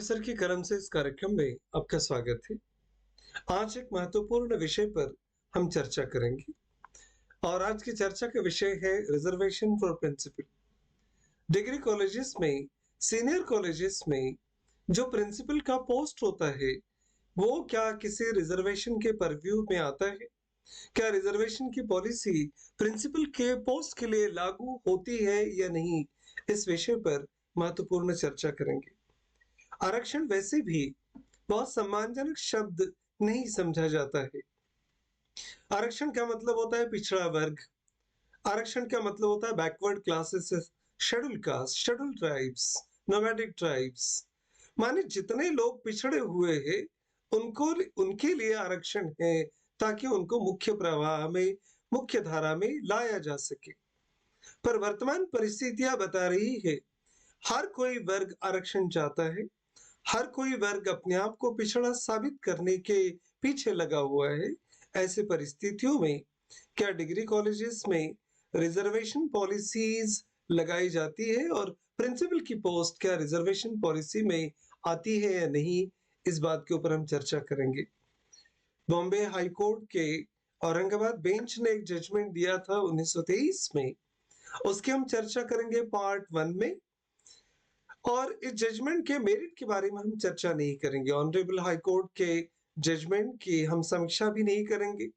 Professor के कर्म से इस कार्यक्रम में आपका स्वागत है। आज एक महत्वपूर्ण विषय पर हम चर्चा करेंगे और आज की चर्चा का विषय है reservation for principal. Degree colleges में, सीनियर कॉलेजेस में जो प्रिंसिपल का पोस्ट होता है, वो क्या किसी रिजर्वेशन के परव्यू में आता है? क्या रिजर्वेशन की पॉलिसी प्रिंसिपल के पोस्ट के लिए लागू होती है या नहीं? इस विषय पर महत्वपूर्ण चर्चा करेंगे। आरक्षण वैसे भी बहुत सम्मानजनक शब्द नहीं समझा जाता है। आरक्षण का मतलब होता है पिछड़ा वर्ग। आरक्षण का मतलब होता है backward classes, schedule caste, schedule tribes, nomadic tribes. माने जितने लोग पिछड़े हुए हैं, उनको उनके लिए आरक्षण है ताकि उनको मुख्य प्रवाह में, मुख्य धारा में लाया जा सके। पर वर्तमान परिस्थितियां बता रही है, हर कोई वर्ग आरक्षण चाहता है। हर कोई वर्ग अपने आप को पिछड़ा साबित करने के पीछे लगा हुआ है। ऐसे परिस्थितियों में क्या डिग्री कॉलेजेस में रिजर्वेशन पॉलिसीज लगाई जाती है और प्रिंसिपल की पोस्ट क्या रिजर्वेशन पॉलिसी में आती है या नहीं, इस बात के ऊपर हम चर्चा करेंगे। बॉम्बे हाई कोर्ट के औरंगाबाद बेंच ने एक जजमेंट दिया था 1923 में। उसकी हम चर्चा करेंगे पार्ट 1 में। और इस जजमेंट के मेरिट के बारे में हम चर्चा नहीं करेंगे। ऑनरेबल हाई कोर्ट के जजमेंट की हम समीक्षा भी नहीं करेंगे।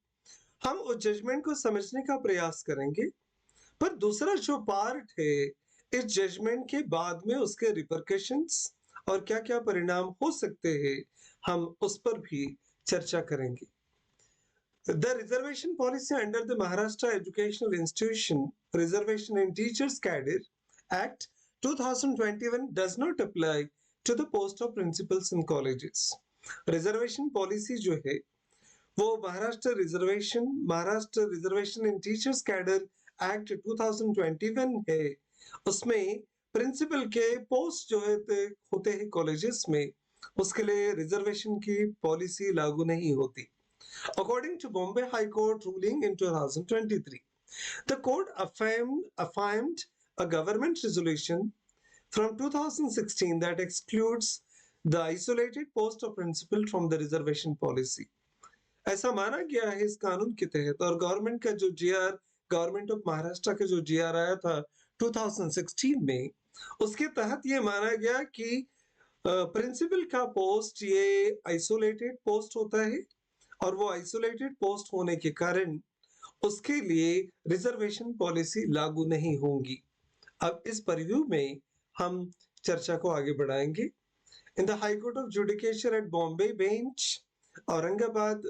हम उस जजमेंट को समझने का प्रयास करेंगे। पर दूसरा जो पार्ट है, इस जजमेंट के बाद में उसके रिपरकशंस और क्या-क्या परिणाम हो सकते हैं, हम उस पर भी चर्चा करेंगे। The reservation policy under the Maharashtra Educational Institution Reservation in Teachers Cadre Act 2021 does not apply to the post of principals in colleges. Reservation policy जो है वो महाराष्ट्र रिजर्वेशन इन टीचर्स कैडर एक्ट 2021 है। उसमें प्रिंसिपल के पोस्ट जो होते हैं colleges में, उसके लिए रिजर्वेशन की पॉलिसी लागू नहीं होती। According to Bombay High Court ruling in 2023, the court affirmed a government resolution from 2016 that excludes the isolated post of principal from the reservation policy. ऐसा माना गया है इस कानून के तहत, और गवर्नमेंट का जो जीआर, गवर्नमेंट ऑफ महाराष्ट्र का जो जीआर आया था 2016 में, उसके तहत ये माना गया कि प्रिंसिपल का पोस्ट ये आइसोलेटेड पोस्ट होता है और वो आइसोलेटेड पोस्ट होने के कारण उसके लिए रिजर्वेशन पॉलिसी लागू नहीं होंगी। अब इस परिव्यू में हम चर्चा को आगे बढ़ाएंगे। In the high court of judicature at Bombay bench, Aurangabad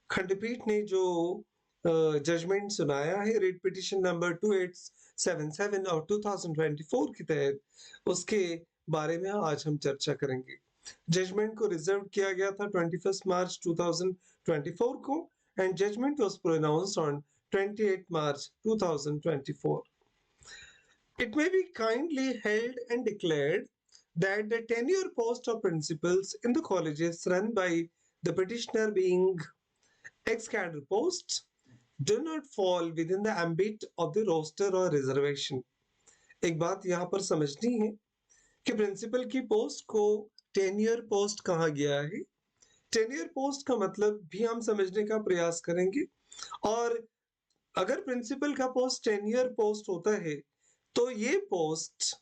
खंडपीठ ने जो जजमेंट सुनाया है रिट पिटिशन नंबर 2877 और 2024 के तहत, उसके बारे में आज हम चर्चा करेंगे। जजमेंट को रिजर्व किया गया था 21 मार्च 2024 को and judgment was pronounced on 28 March 2024. It may be kindly held and declared that the tenure post of principals in the colleges run by the petitioner being ex-cadre posts do not fall within the ambit of the roster or reservation. एक बात यहाँ पर समझनी है कि principal की post को tenure post कहा गया है। टेन्योर पोस्ट का मतलब भी हम समझने का प्रयास करेंगे। और अगर प्रिंसिपल का पोस्ट टेन्योर पोस्ट होता है तो ये पोस्ट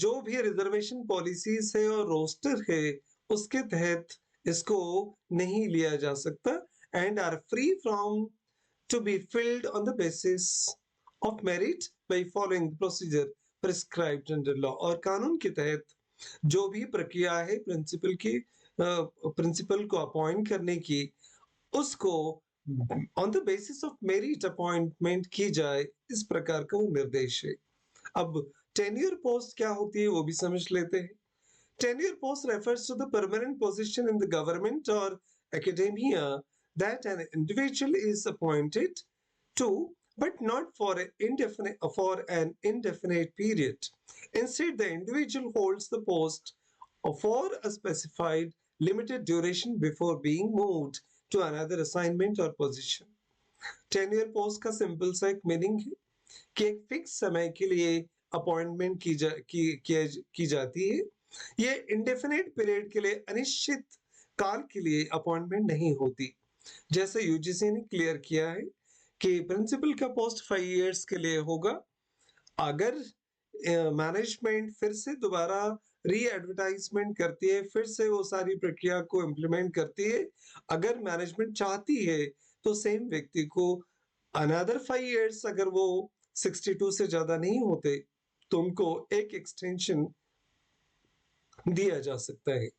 जो भी रिजर्वेशन पॉलिसीज है और रोस्टर है उसके तहत इसको नहीं लिया जा सकता and are free from to be filled on the basis of merit by following the procedure prescribed under law. और कानून के तहत जो भी प्रक्रिया है प्रिंसिपल को अपॉइंट करने की, उसको on the basis of merit appointment की जाए, इस प्रकार का वो निर्देश है। अब टेन्योर पोस्ट क्या होती है वो भी समझ लेते हैं। Tenure post refers to the permanent position in the government or academia that an individual is appointed to, but not for an indefinite period. Instead, the individual holds the post for a specified limited duration before being moved to another assignment or position. Tenure post का simple सा एक meaning है कि एक fix समय के लिए appointment की जाती है। ये इंडेफिनिट पीरियड के लिए, अनिश्चित काल के लिए अपॉइंटमेंट नहीं होती। जैसे यूजीसी ने क्लियर किया है कि प्रिंसिपल का पोस्ट 5 इयर्स के लिए होगा। अगर मैनेजमेंट फिर से दोबारा री एडवर्टाइजमेंट करती है, फिर से वो सारी प्रक्रिया को इम्प्लीमेंट करती है, अगर मैनेजमेंट चाहती है तो सेम व्यक्ति को अनदर 5 इयर्स, अगर वो 62 से ज्यादा नहीं होते, तो उनको एक एक्सटेंशन दिया जा सकता है।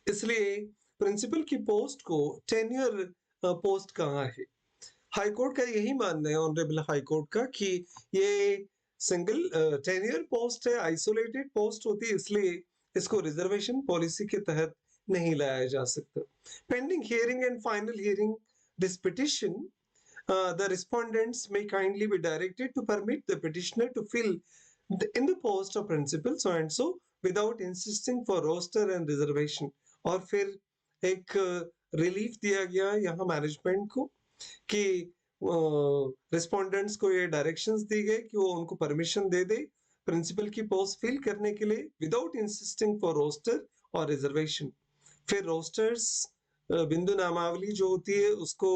इसलिए प्रिंसिपल की पोस्ट को टेन्योर पोस्ट कहा है। हाई कोर्ट का यही मानना है, ऑनरेबल हाई कोर्ट का, कि ये सिंगल टेन्योर पोस्ट है, आइसोलेटेड पोस्ट होती है, इसलिए इसको रिजर्वेशन पॉलिसी के तहत नहीं लाया जा सकता। Pending hearing and final hearing this petition, the respondents may kindly be directed to permit the petitioner to fill in the post of principal so and so without insisting for roster and reservation। और फिर एक relief दिया गया यहाँ management को कि respondents को ये डायरेक्शंस दी गई कि वो उनको परमिशन दे दे प्रिंसिपल की पोस्ट फिल करने के लिए विदाउट इंसिस्टिंग फॉर रोस्टर और रिजर्वेशन। फिर रोस्टर्स बिंदु नामावली जो होती है उसको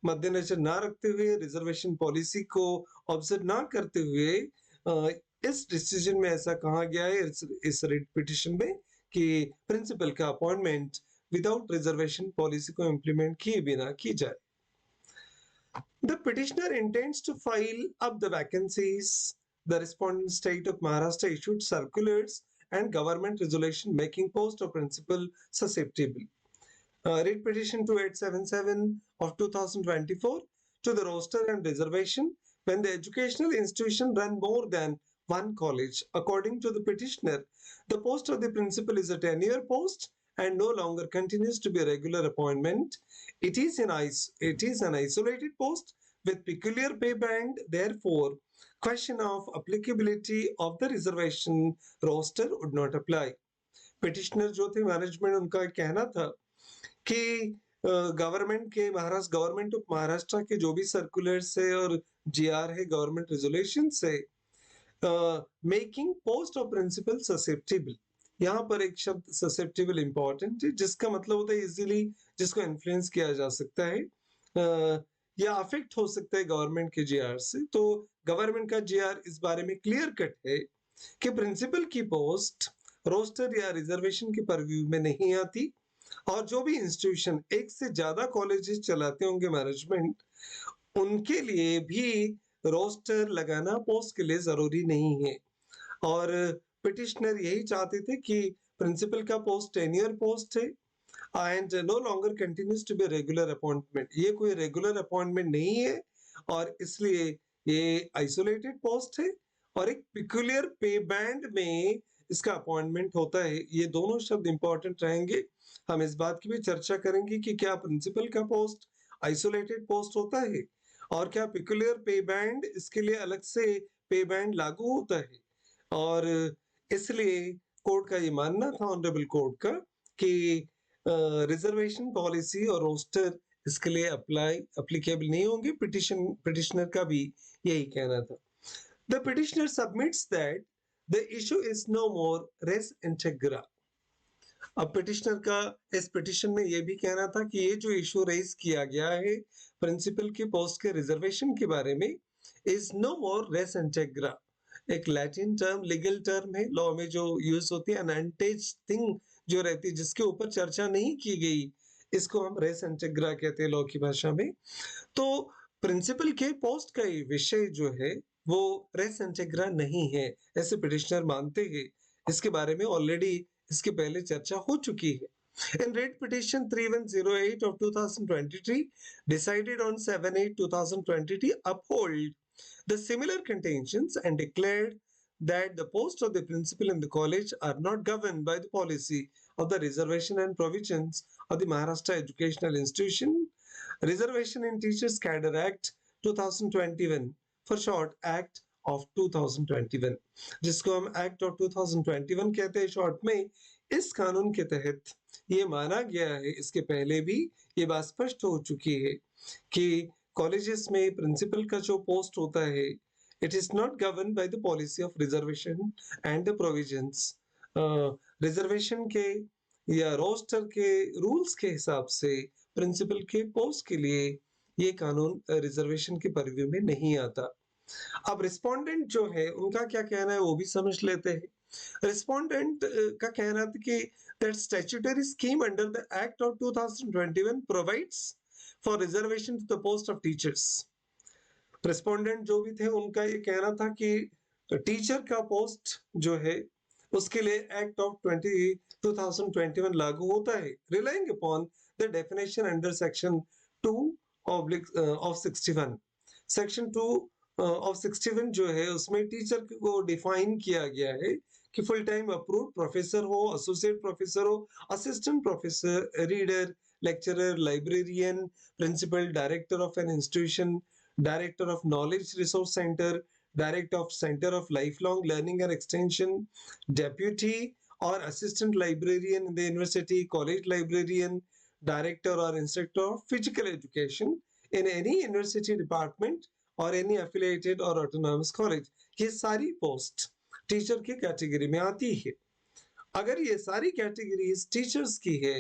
मद्देनजर ना रखते हुए, रिजर्वेशन पॉलिसी को ऑब्जर्व ना करते हुए, इस डिसीजन में ऐसा कहा गया है इस रिट पिटिशन में कि प्रिंसिपल का अपॉइंटमेंट विदाउट रिजर्वेशन पॉलिसी को इम्प्लीमेंट किए बिना की जाए। The petitioner intends to file up the vacancies. The respondent state of Maharashtra issued circulars and government resolution making post of principal susceptible. Writ petition 2877 of 2024 to the roster and reservation when the educational institution run more than one college. According to the petitioner, the post of the principal is a 10-year post and no longer continues to be a regular appointment. It is an isolated post with peculiar pay band. Therefore, question of applicability of the reservation roster would not apply. Petitioner जो थे management, उनका कहना था कि government के Maharashtra government of Maharashtra के जो भी सर्कुलर्स है और जीआर है, गवर्नमेंट रेजोल्यूशन से making post of principal susceptible, यहाँ पर एक शब्द ससेप्टिबल इंपॉर्टेंट है, जिसका मतलब होता है इजीली, जिसको इन्फ्लुएंस किया जा सकता है या अफेक्ट हो सकता है गवर्नमेंट के जीआर से। तो गवर्नमेंट का जीआर इस बारे में क्लियर कट है कि प्रिंसिपल की पोस्ट रोस्टर या रिजर्वेशन के परव्यू में नहीं आती, और जो भी इंस्टीट्यूशन एक से ज्यादा कॉलेजेस चलाते होंगे मैनेजमेंट, उनके लिए भी रोस्टर लगाना पोस्ट के लिए जरूरी नहीं है। और पिटिशनर यही चाहते थे कि प्रिंसिपल का पोस्ट 10 ईयर पोस्ट है and no longer continues to be regular appointment, ये कोई रेगुलर अपॉइंटमेंट नहीं है और इसलिए ये आइसोलेटेड पोस्ट है और एक पिक्यूलियर पे बैंड में इसका अपॉइंटमेंट होता है। ये दोनों शब्द इंपॉर्टेंट रहेंगे। हम इस बात की भी चर्चा करेंगे कि क्या प्रिंसिपल का पोस्ट आइसोलेटेड पोस्ट होता है और क्या पिक्यूलियर पे बैंड इसके लिए अलग से पे बैंड लागू होता है। और इसलिए कोर्ट का ये मानना था, ऑनरेबल कोर्ट का, कि रिजर्वेशन पॉलिसी और रोस्टर इसके लिए एप्लीकेबल नहीं होंगे। पिटिशनर का भी यही कहना था। The petitioner submits that the issue is no more res integra. अब पिटिशनर का इस पिटिशन में यह भी कहना था कि ये जो इशू रेज किया गया है प्रिंसिपल की पोस्ट के रिजर्वेशन के बारे में, is no more res integra, एक लैटिन टर्म, लीगल टर्म है, लॉ में जो यूज होती है, अनअनटेज्ड थिंग जो रहती है जिसके ऊपर चर्चा नहीं की गई, इसको हम रेस इंटेग्रा कहते हैं लॉ की भाषा में। तो प्रिंसिपल के पोस्ट का विषय जो है वो रेस इंटेग्रा नहीं है, ऐसे पिटिशनर मानते हैं। इसके बारे में ऑलरेडी इसके पहले चर्चा हो चुकी है। In writ petition 3108 of 2023, decided on 7/8/2023, uphold the similar contentions and declared that the posts of the principal in the college are not governed by the policy of the reservation and provisions of the Maharashtra Educational Institution Reservation in Teachers Cadre Act 2021, for short Act of 2021, जिसको हम act of 2021 कहते हैं short में। इस कानून के तहत ये माना गया है, इसके पहले भी ये बात स्पष्ट हो चुकी है कि कॉलेजेस में प्रिंसिपल का जो पोस्ट होता है It is not governed by the policy of reservation and the provisions. Reservation के या रोस्टर के रूल्स के हिसाब से प्रिंसिपल के पोस्ट के लिए ये कानून रिजर्वेशन के परव्यू में नहीं आता। अब रिस्पोंडेंट जो है उनका क्या कहना है वो भी समझ लेते हैं। रिस्पोंडेंट का कहना था कि that statutory scheme under the Act of 2021 provides for reservation to the post of teachers. Respondent जो भी थे उनका ये कहना था कि टीचर का पोस्ट जो है उसके लिए एक्ट ऑफ 2021 लागू होता है, relying upon the definition under section 2 of 61। Section 2 of 61 जो है उसमें टीचर को डिफाइन किया गया है कि फुल टाइम अप्रूव्ड प्रोफेसर हो, एसोसिएट प्रोफेसर हो, assistant professor, reader, lecturer, librarian, principal, director of an institution, director of knowledge resource center, director of center of lifelong learning and extension, deputy or assistant librarian in the university, college librarian, director or instructor of physical education in any university department or any affiliated or autonomous college. ये सारी post teacher की category में आती है। अगर ये सारी categories teachers की है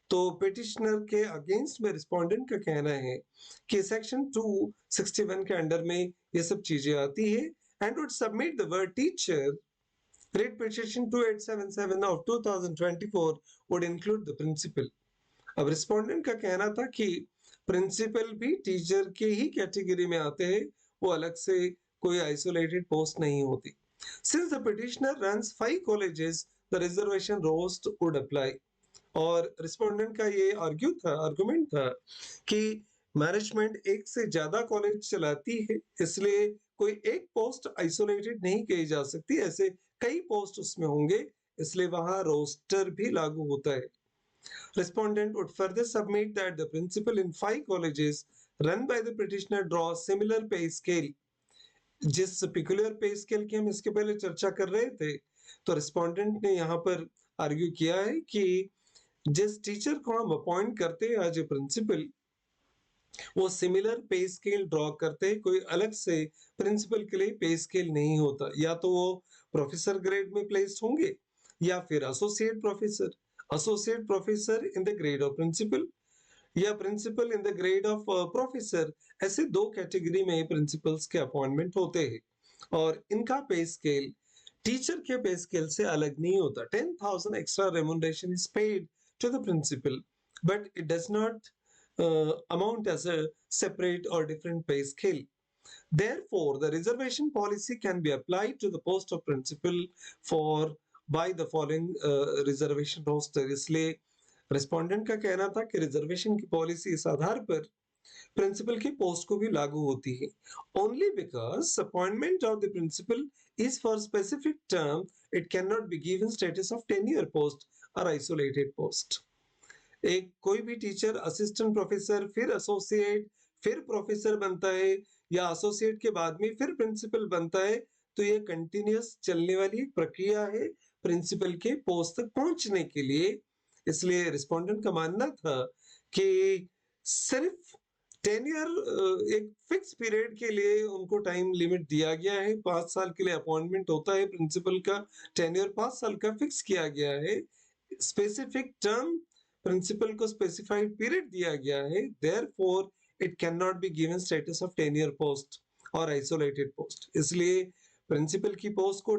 तो पिटिशनर के अगेंस्ट में रिस्पोंडेंट का कहना है कि सेक्शन 261 के अंडर में ये सब चीजें आती है and would submit the word teacher writ petition 2877 of 2024 would include the principal. अब रिस्पोंडेंट का कहना था कि प्रिंसिपल भी टीचर के ही कैटेगरी में आते हैं, वो अलग से कोई आइसोलेटेड पोस्ट नहीं होती। Since the petitioner runs 5 colleges the reservation roast would apply. और रिस्पोंडेंट का ये आर्गुमेंट था कि मैनेजमेंट एक से ज्यादा कॉलेज चलाती है, इसलिए कोई एक पोस्ट आइसोलेटेड नहीं कही जा सकती, ऐसे कई पोस्ट उसमें होंगे, इसलिए वहां रोस्टर भी लागू होता है। Respondent would further submit that the principal in 5 colleges run by the petitioner draws similar pay scale। जिस पिकुलर पे स्केल की हम इसके पहले चर्चा कर रहे थे, तो रिस्पोंडेंट ने यहाँ पर आर्ग्यू किया है कि जिस टीचर को हम अपॉइंट करते हैं एज ए प्रिंसिपल, वो सिमिलर पे स्केल ड्रॉ करते हैं, कोई अलग से प्रिंसिपल के लिए पे स्केल नहीं होता। या तो वो प्रोफेसर ग्रेड में प्लेस्ड होंगे या फिर associate professor in the grade of principal या principal in the grade of professor. ऐसे 2 कैटेगरी में प्रिंसिपल्स के अपॉइंटमेंट होते हैं और इनका पे स्केल टीचर के पे स्केल से अलग नहीं होता। 10,000 extra remuneration is paid to the principal but it does not amount as a separate or different pay scale. Therefore, the reservation policy can be applied to the post of principal for by the following reservation roster। इसलिए respondent का कहना था कि reservation की policy इस आधार पर principal की post को भी लागू होती है। Only because appointment of the principal is for specific term it can not be given status of tenure post और आइसोलेटेड पोस्ट। एक कोई भी टीचर असिस्टेंट प्रोफेसर फिर एसोसिएट फिर प्रोफेसर बनता है या एसोसिएट के बाद में फिर प्रिंसिपल बनता है, तो ये कंटिन्यूअस चलने वाली एक प्रक्रिया है प्रिंसिपल के पोस्ट तक पहुंचने के लिए। इसलिए रिस्पोंडेंट का मानना था कि सिर्फ टेन्योर एक फिक्स पीरियड के लिए उनको टाइम लिमिट दिया गया है, 5 साल के लिए अपॉइंटमेंट होता है प्रिंसिपल का, टेन्योर 5 साल का फिक्स किया गया है, स्पेसिफिक टर्म प्रिंसिपल को स्पेसिफाइड पीरियड दिया गया है, therefore it can not be given status of tenure post और आइसोलेटेड पोस्ट। इसलिए प्रिंसिपल की पोस्ट को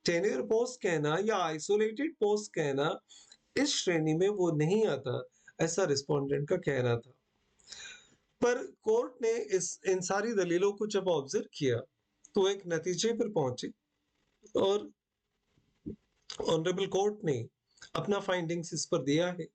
टेन्योर पोस्ट कहना या आइसोलेटेड पोस्ट कहना इस श्रेणी में वो नहीं आता, ऐसा रिस्पोंडेंट का कहना था। पर कोर्ट ने इन सारी दलीलों को जब ऑब्जर्व किया तो एक नतीजे पर पहुंचे और ऑनरेबल कोर्ट ने अपना फाइंडिंग्स इस पर दिया है।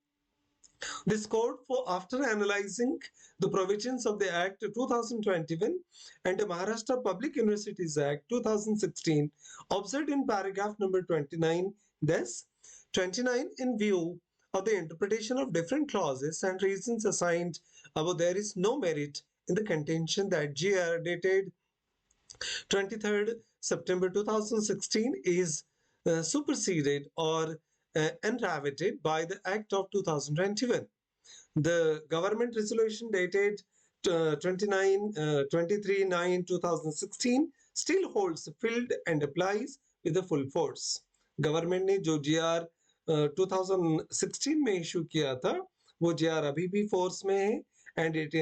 This court, after analyzing the provisions of the Act 2021 and the Maharashtra Public Universities Act 2016, observed in paragraph number 29, thus 29 in view of the interpretation of different clauses and reasons assigned above, there is no merit in the contention that GR dated 23rd September 2016 is superseded or enravated by the Act of 2021. The government resolution dated 23/9/2016 still holds filled and applies with the full force. Government ने जो GR 2016 में issue किया था वो GR अभी भी force में है and it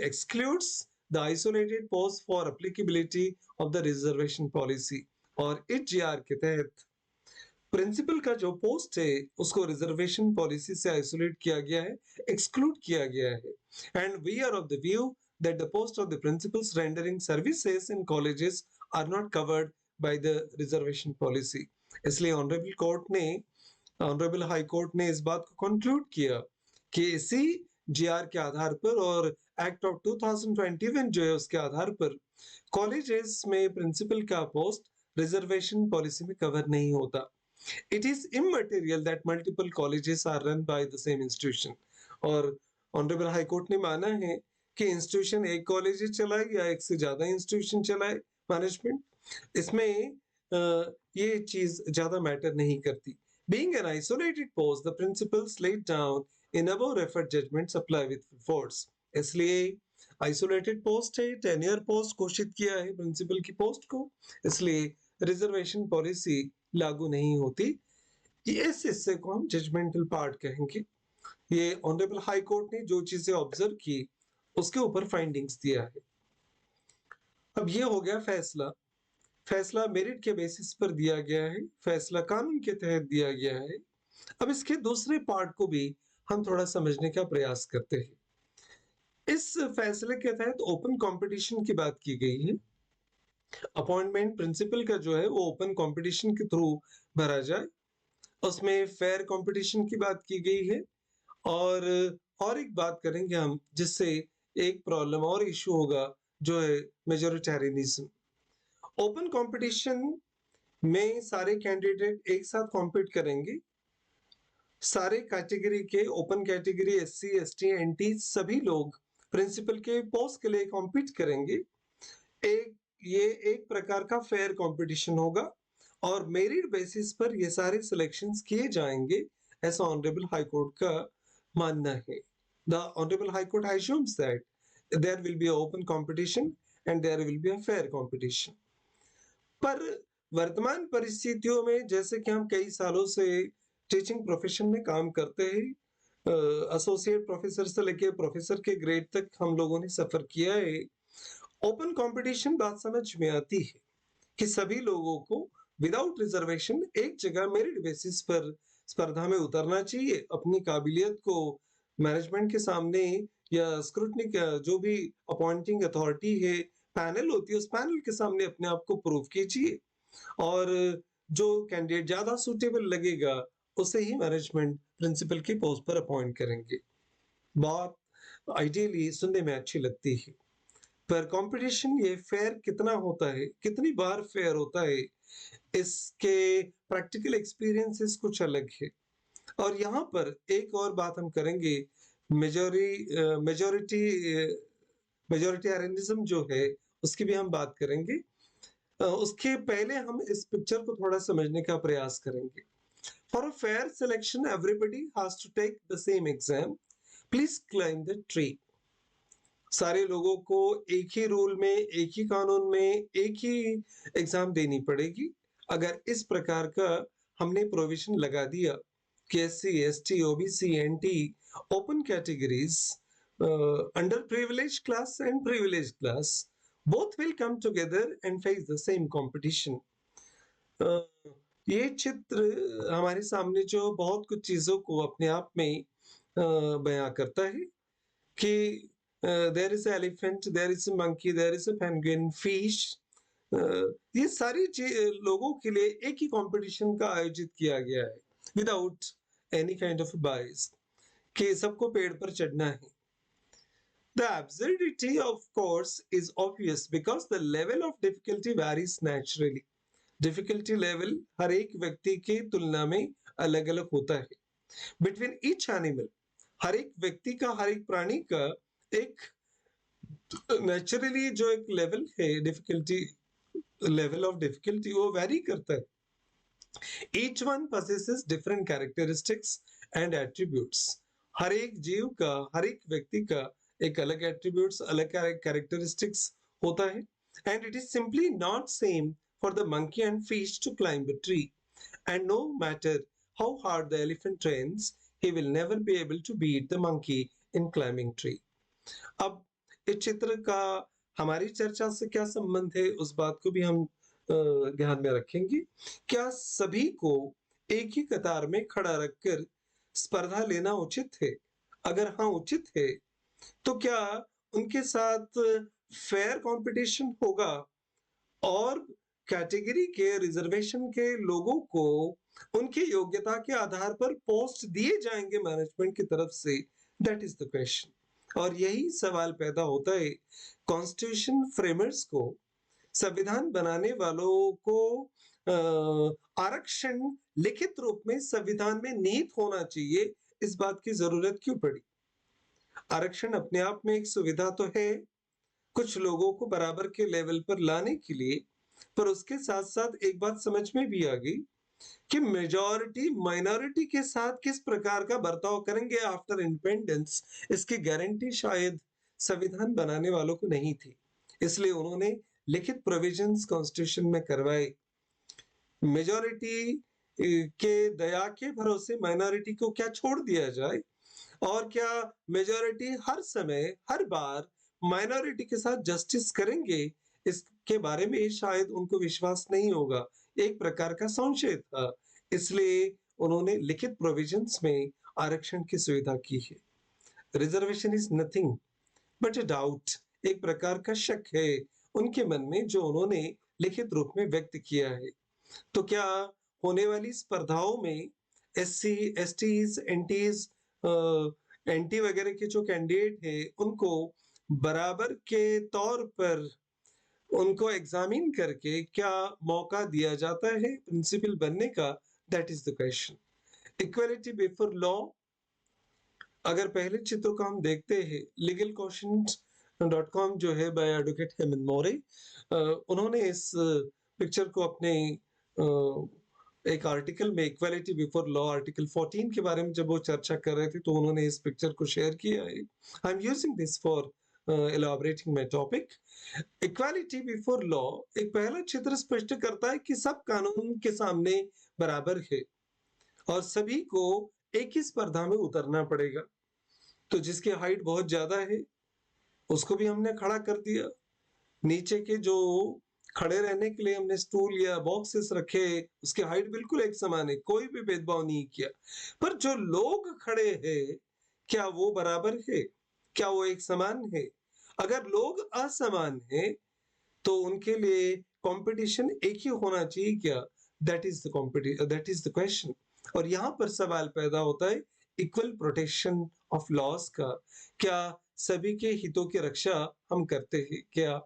excludes the isolated post for applicability of the reservation policy. और इस GR के तहत प्रिंसिपल का जो पोस्ट है उसको रिजर्वेशन पॉलिसी से आइसोलेट किया गया है, एक्सक्लूड किया गया है, and we are of the view that the post of the principals rendering services in colleges are not covered by the reservation policy. इसलिए ऑनरेबल हाई कोर्ट ने इस बात को कंक्लूड किया कि इसी जीआर के आधार पर और एक्ट ऑफ 2021 जो है उसके आधार पर कॉलेजेस में प्रिंसिपल का पोस्ट रिजर्वेशन पॉलिसी में कवर नहीं होता। It is immaterial that multiple colleges are run by the same institution. और ऑनरेबल हाई कोर्ट ने माना है कि इंस्टीट्यूशन एक कॉलेज चलाए या एक से ज्यादा इंस्टीट्यूशन चलाए मैनेजमेंट, इसमें ये चीज ज्यादा मैटर नहीं करती। Being an isolated post, the principles laid down in above referred judgments apply with force. इसलिए आइसोलेटेड पोस्ट है, टेन्योर पोस्ट घोषित किया है प्रिंसिपल की पोस्ट को, इसलिए रिजर्वेशन पॉलिसी लागू नहीं होती। इस हिस्से को हम जजमेंटल पार्ट कहेंगे। ये ऑनरेबल हाई कोर्ट ने जो चीजें ऑब्जर्व की उसके ऊपर फाइंडिंग्स दिया है। अब ये हो गया फैसला। फैसला मेरिट के बेसिस पर दिया गया है, फैसला कानून के तहत दिया गया है। अब इसके दूसरे पार्ट को भी हम थोड़ा समझने का प्रयास करते हैं। इस फैसले के तहत ओपन कंपटीशन की बात की गई है। अपॉइंटमेंट प्रिंसिपल का जो है वो ओपन कंपटीशन के थ्रू भरा जाए, उसमें फेयर कंपटीशन की बात की गई है। और एक बात करेंगे हम जिससे एक प्रॉब्लम और इशू होगा जो है मेजोरिटेरियनिज्म। ओपन कंपटीशन में सारे कैंडिडेट एक साथ कॉम्पीट करेंगे, सारे कैटेगरी के open category SC ST NT सभी लोग प्रिंसिपल के पोस्ट के लिए कॉम्पीट करेंगे। ये एक प्रकार का फेयर कंपटीशन होगा और मेरिट बेसिस पर ये सारे सिलेक्शंस किए जाएंगे, ऐसा ऑनरेबल हाई कोर्ट का मानना है। The honourable high court assumes that there will be an open competition and there will be a fair competition. पर वर्तमान परिस्थितियों में जैसे कि हम कई सालों से टीचिंग प्रोफेशन में काम करते हैं, एसोसिएट प्रोफेसर से लेके प्रोफेसर के ग्रेड तक हम लोगों ने सफर किया है। ओपन कंपटीशन बात समझ में आती है कि सभी लोगों को विदाउट रिजर्वेशन एक जगह मेरिट बेसिस पर स्पर्धा में उतरना चाहिए, अपनी काबिलियत को मैनेजमेंट के सामने या स्क्रूटनी का जो भी अपॉइंटिंग अथॉरिटी है, पैनल होती है, उस पैनल के सामने अपने आप को प्रूव कीजिए और जो कैंडिडेट ज्यादा सुटेबल लगेगा उसे ही मैनेजमेंट प्रिंसिपल की पोस्ट पर अपॉइंट करेंगे। बात आइडियली सुनने में अच्छी लगती है, पर कंपटीशन ये फेयर कितना होता है, कितनी बार फेयर होता है, इसके प्रैक्टिकल एक्सपीरियंसेस कुछ अलग है। और यहाँ पर एक और बात हम करेंगे, मेजोरिटेरियनिज्म जो है उसकी भी हम बात करेंगे। उसके पहले हम इस पिक्चर को थोड़ा समझने का प्रयास करेंगे। For a fair selection everybody has to take the same exam, please climb the tree. सारे लोगों को एक ही रूल में, एक ही कानून में, एक ही एग्जाम देनी पड़ेगी। अगर इस प्रकार का हमने प्रोविजन लगा दिया कि SC ST OBC NT open categories, under privilege class and privilege class both will come together and face the same competition. ये चित्र हमारे सामने जो बहुत कुछ चीजों को अपने आप में बयां करता है कि there is an elephant, there is a monkey, there is a penguin, fish. ये सारी लोगों के लिए एक ही कंपटीशन का आयोजित किया गया है विदाउट एनी काइंड ऑफ बायस कि सबको पेड़ पर चढ़ना है। The absurdity of course is obvious because the level of difficulty varies naturally. Difficulty level हर एक व्यक्ति की तुलना में अलग अलग होता है। Between each animal, हर एक व्यक्ति का, हर एक प्राणी का एक नेचुरली जो एक लेवल है, डिफिकल्टी लेवल ऑफ डिफिकल्टी वो वेरी करता है। Each one possesses different characteristics and attributes. हर एक जीव का, हर एक व्यक्ति का एक अलग एट्रीब्यूट्स, अलग कैरेक्टरिस्टिक्स होता है। And it is simply not same for the monkey and fish to climb a tree, and no matter how hard the elephant trains, he will never be able to beat the monkey in climbing tree. अब इस चित्र का हमारी चर्चा से क्या संबंध है, उस बात को भी हम ध्यान में रखेंगे। क्या सभी को एक ही कतार में खड़ा रखकर स्पर्धा लेना उचित है? अगर हाँ उचित है, तो क्या उनके साथ फेयर कंपटीशन होगा और कैटेगरी के रिजर्वेशन के लोगों को उनकी योग्यता के आधार पर पोस्ट दिए जाएंगे मैनेजमेंट की तरफ से? That is the question. और यही सवाल पैदा होता है कॉन्स्टिट्यूशन फ्रेमर्स को, संविधान बनाने वालों को आरक्षण लिखित रूप में संविधान में निहित होना चाहिए, इस बात की जरूरत क्यों पड़ी? आरक्षण अपने आप में एक सुविधा तो है कुछ लोगों को बराबर के लेवल पर लाने के लिए, पर उसके साथ साथ एक बात समझ में भी आ गई कि मेजॉरिटी माइनॉरिटी के साथ किस प्रकार का बर्ताव करेंगे आफ्टर इंडिपेंडेंस, इसकी गारंटी शायद संविधान बनाने वालों को नहीं थी। इसलिए उन्होंने लिखित प्रोविजंस कॉन्स्टिट्यूशन में करवाए। मेजॉरिटी के दया के भरोसे माइनॉरिटी को क्या छोड़ दिया जाए, और क्या मेजॉरिटी हर समय हर बार माइनॉरिटी के साथ जस्टिस करेंगे, इसके बारे में शायद उनको विश्वास नहीं होगा, एक प्रकार का संशय था। इसलिए उन्होंने लिखित प्रोविजंस में आरक्षण की सुविधा की है। Reservation is nothing but a doubt, एक प्रकार का शक है उनके मन में जो उन्होंने लिखित रूप में व्यक्त किया है। तो क्या होने वाली स्पर्धाओं में एससी, एसटीज, एनटीज, एनटी वगैरह के जो कैंडिडेट है उनको बराबर के तौर पर उनको एग्जामिन करके क्या मौका दिया जाता है प्रिंसिपल बनने का? That is the question. Equality before law, अगर पहले चित्र को हम देखते हैं, लीगल क्वेश्चंस.com जो है बाय एडवोकेट हेमंत मौर्य, उन्होंने इस पिक्चर को अपने एक आर्टिकल में इक्वालिटी बिफोर लॉ आर्टिकल 14 के बारे में जब वो चर्चा कर रहे थे तो उन्होंने इस पिक्चर को शेयर किया है। I am using this for elaborating my topic. Equality before law एक पहला चित्र स्पष्ट करता है कि सब कानून के सामने बराबर है और सभी को एक ही स्पर्धा में उतरना पड़ेगा। तो जिसकी हाइट बहुत ज्यादा है उसको भी हमने खड़ा कर दिया, नीचे के जो खड़े रहने के लिए हमने स्टूल या बॉक्सेस रखे, उसकी हाइट बिल्कुल एक समान है, कोई भी भेदभाव नहीं किया। पर जो लोग खड़े हैं क्या वो बराबर है? क्या वो एक समान है? अगर लोग असमान हैं तो उनके लिए कंपटीशन एक ही होना चाहिए क्या? That is the question. और यहाँ पर सवाल पैदा होता है इक्वल प्रोटेक्शन ऑफ लॉज का। क्या सभी के हितों की रक्षा हम करते हैं क्या?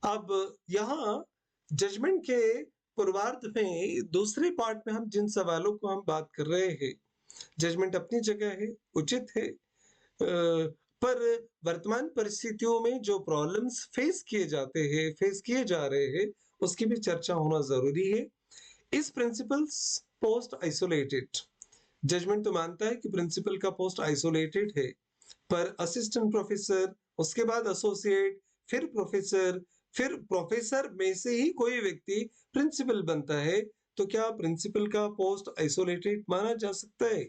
अब यहाँ जजमेंट के पूर्वार्ध में दूसरे पार्ट में हम जिन सवालों को हम बात कर रहे हैं, जजमेंट अपनी जगह है, उचित है, पर वर्तमान परिस्थितियों में जो प्रॉब्लम्स फेस किए जा रहे हैं उसकी भी चर्चा होना जरूरी है। इस प्रिंसिपल्स पोस्ट आइसोलेटेड, जजमेंट तो मानता है कि प्रिंसिपल का पोस्ट आइसोलेटेड है, पर असिस्टेंट प्रोफेसर, उसके बाद एसोसिएट, फिर प्रोफेसर में से ही कोई व्यक्ति प्रिंसिपल बनता है। तो क्या प्रिंसिपल का पोस्ट आइसोलेटेड माना जा सकता है?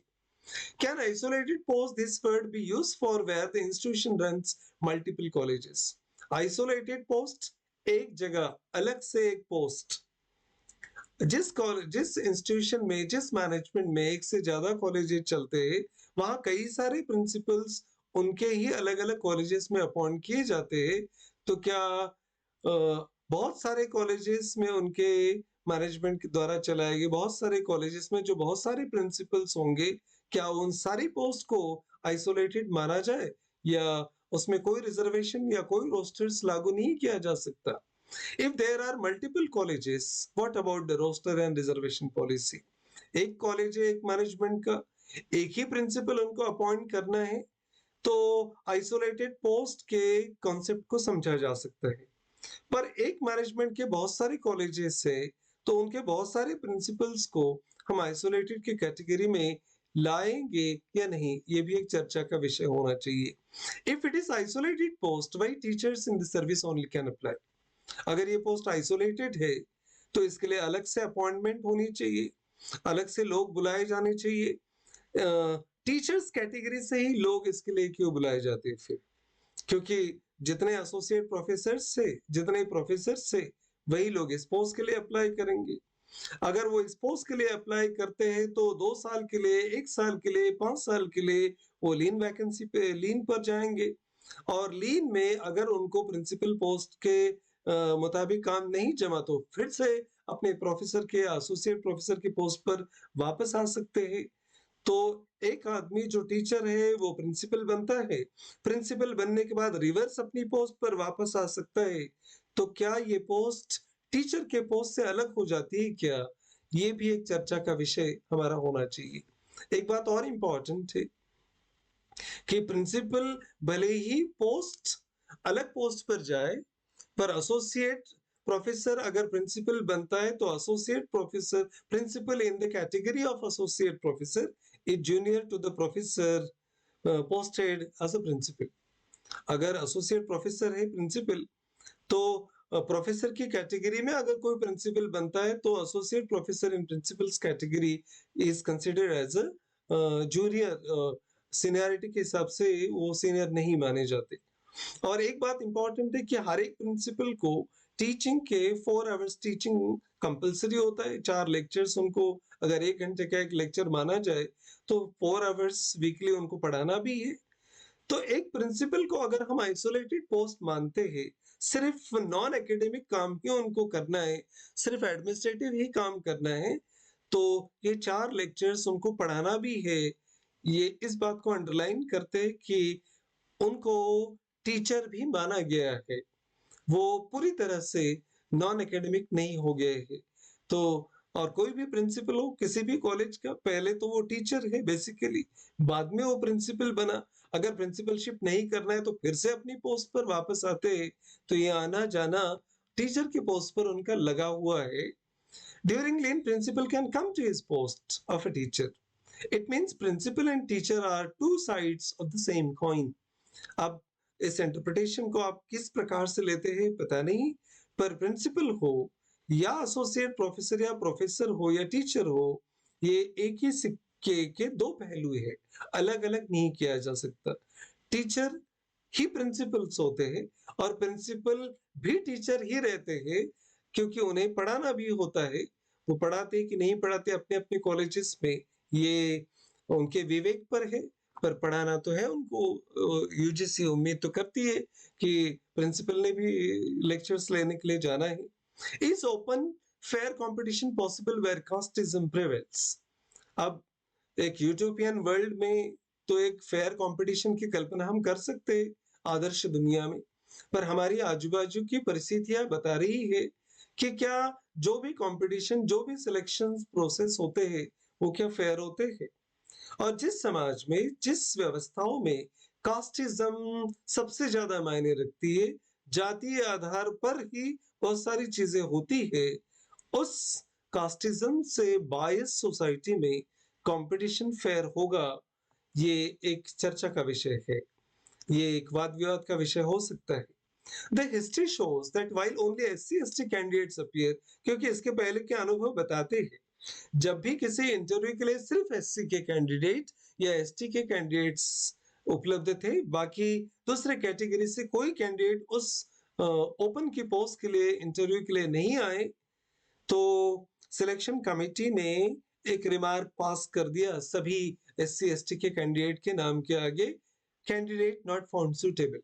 Can isolated post this word be used for where the institution runs multiple colleges? Isolated post एक जगह, अलग से एक पोस्ट। जिस इंस्टीट्यूशन में, जिस मैनेजमेंट में एक से ज्यादा कॉलेजेस चलते हैं वहां कई सारे प्रिंसिपल्स उनके ही अलग अलग कॉलेजेस में अपॉइंट किए जाते हैं। तो क्या बहुत सारे कॉलेजेस में उनके मैनेजमेंट के द्वारा चलाए गए बहुत सारे कॉलेजेस में जो बहुत सारे प्रिंसिपल्स होंगे, क्या उन सारी पोस्ट को आइसोलेटेड माना जाए या उसमें कोई रिजर्वेशन या कोई रोस्टर्स लागू नहीं किया जा सकता? If there are multiple colleges, what about the roster and reservation policy? एक कॉलेज है एक मैनेजमेंट का, एक ही प्रिंसिपल उनको अपॉइंट करना है, तो आइसोलेटेड पोस्ट के कॉन्सेप्ट को समझा जा सकता है। पर एक मैनेजमेंट के बहुत सारे कॉलेजेस है तो उनके बहुत सारे प्रिंसिपल्स को हम आइसोलेटेड की कैटेगरी में लाएंगे या नहीं, ये भी एक चर्चा का विषय होना चाहिए। If it is isolated post, why teachers in the service only can apply? अगर ये पोस्ट आइसोलेटेड है तो इसके लिए अलग से अपॉइंटमेंट होनी चाहिए, अलग से लोग बुलाए जाने चाहिए। टीचर्स कैटेगरी से ही लोग इसके लिए क्यों बुलाए जाते हैं फिर? क्योंकि जितने एसोसिएट प्रोफेसर से, जितने प्रोफेसर से, वही लोग इस पोस्ट के लिए अप्लाई करेंगे। अगर वो इस पोस्ट के लिए अप्लाई करते हैं तो 2 साल के लिए, 1 साल के लिए, 5 साल के लिए वो लीन वैकेंसी पे, लीन पर जाएंगे। और लीन में अगर उनको प्रिंसिपल पोस्ट के मुताबिक काम नहीं जमा तो फिर से अपने प्रोफेसर के, एसोसिएट प्रोफेसर की पोस्ट पर वापस आ सकते हैं। तो एक आदमी जो टीचर है वो प्रिंसिपल बनता है, प्रिंसिपल बनने के बाद रिवर्स अपनी पोस्ट पर वापस आ सकता है। तो क्या ये पोस्ट टीचर के पोस्ट से अलग हो जाती है क्या? ये भी एक चर्चा का विषय हमारा होना चाहिए। एक बात और इम्पोर्टेंट है कि प्रिंसिपल भले ही पोस्ट अलग पोस्ट पर जाए, पर एसोसिएट प्रोफेसर अगर प्रिंसिपल बनता है तो associate professor, principal in the category of associate professor is junior to the professor posted as a principal. अगर एसोसिएट प्रोफेसर है प्रिंसिपल, तो प्रोफेसर की कैटेगरी में अगर कोई प्रिंसिपल बनता है तो associate professor in principals category is considered as a junior. Seniority के हिसाब से वो सीनियर नहीं माने जाते। और एक बात इंपॉर्टेंट है कि हर एक प्रिंसिपल को टीचिंग के 4 आवर्स टीचिंग कंपलसरी होता है। 4 लेक्चर्स उनको, अगर 1 घंटे का एक लेक्चर माना जाए तो 4 आवर्स वीकली उनको पढ़ाना भी है। तो एक प्रिंसिपल को अगर हम आइसोलेटेड पोस्ट मानते हैं, सिर्फ नॉन एकेडमिक काम ही उनको करना है, सिर्फ एडमिनिस्ट्रेटिव ही काम करना है, तो ये 4 लेक्चर्स उनको पढ़ाना भी है। ये इस बात को अंडरलाइन करते हैं कि उनको टीचर भी माना गया है, वो पूरी तरह से नॉन एकेडमिक नहीं हो गए हैं। तो और कोई भी प्रिंसिपल हो किसी भी कॉलेज का, पहले तो वो टीचर है बेसिकली, बाद में वो प्रिंसिपल बना। अगर प्रिंसिपलशिप नहीं करना है तो फिर से अपनी पोस्ट पर वापस आते हैं। तो ये आना जाना टीचर की पोस्ट पर उनका लगा हुआ है। During lien principal can come to his post of a teacher. It means principal and teacher are two sides of the same coin. अब इस इंटरप्रिटेशन को आप किस प्रकार से लेते हैं पता नहीं, पर प्रिंसिपल हो या एसोसिएट प्रोफेसर या प्रोफेसर हो या टीचर हो, ये एक ही सिक्के के दो पहलू है, अलग अलग नहीं किया जा सकता। टीचर ही प्रिंसिपल्स होते हैं और प्रिंसिपल भी टीचर ही रहते हैं, क्योंकि उन्हें पढ़ाना भी होता है। वो पढ़ाते कि नहीं पढ़ाते अपने अपने कॉलेजेस में, ये उनके विवेक पर है, पर पढ़ाना तो है उनको। यूजीसी उम्मीद तो करती है कि प्रिंसिपल ने भी लेक्चर्स लेने के लिए जाना है। Is open fair competition possible where casteism prevails? अब एक यूटोपियन वर्ल्ड में तो एक फेयर कंपटीशन की कल्पना हम कर सकते हैं आदर्श दुनिया में, पर हमारी आजू-बाजू की परिस्थितियां बता रही है कि क्या जो भी कंपटीशन, जो भी सिलेक्शन प्रोसेस होते हैं, वो क्या फेयर होते हैं? और जिस समाज में, जिस व्यवस्थाओं में कास्टिज्म सबसे ज्यादा मायने रखती है, जातीय आधार पर ही बहुत सारी चीजें होती है, उस कास्टिज्म से बायस सोसाइटी में कंपटीशन फेयर होगा, ये एक चर्चा का विषय है। ये एक वाद विवाद का विषय हो सकता है। The history shows that while only SC/ST candidates appear, क्योंकि इसके पहले के अनुभव बताते हैं, जब भी किसी इंटरव्यू के लिए सिर्फ एससी के कैंडिडेट या एसटी के कैंडिडेट्स उपलब्ध थे, बाकी दूसरे कैटेगरी से कोई कैंडिडेट उस ओपन की पोस्ट के लिए, इंटरव्यू के लिए नहीं आए, तो सिलेक्शन कमेटी ने एक रिमार्क पास कर दिया सभी एससी एसटी के कैंडिडेट के नाम के आगे, कैंडिडेट नॉट फाउंड सुटेबल।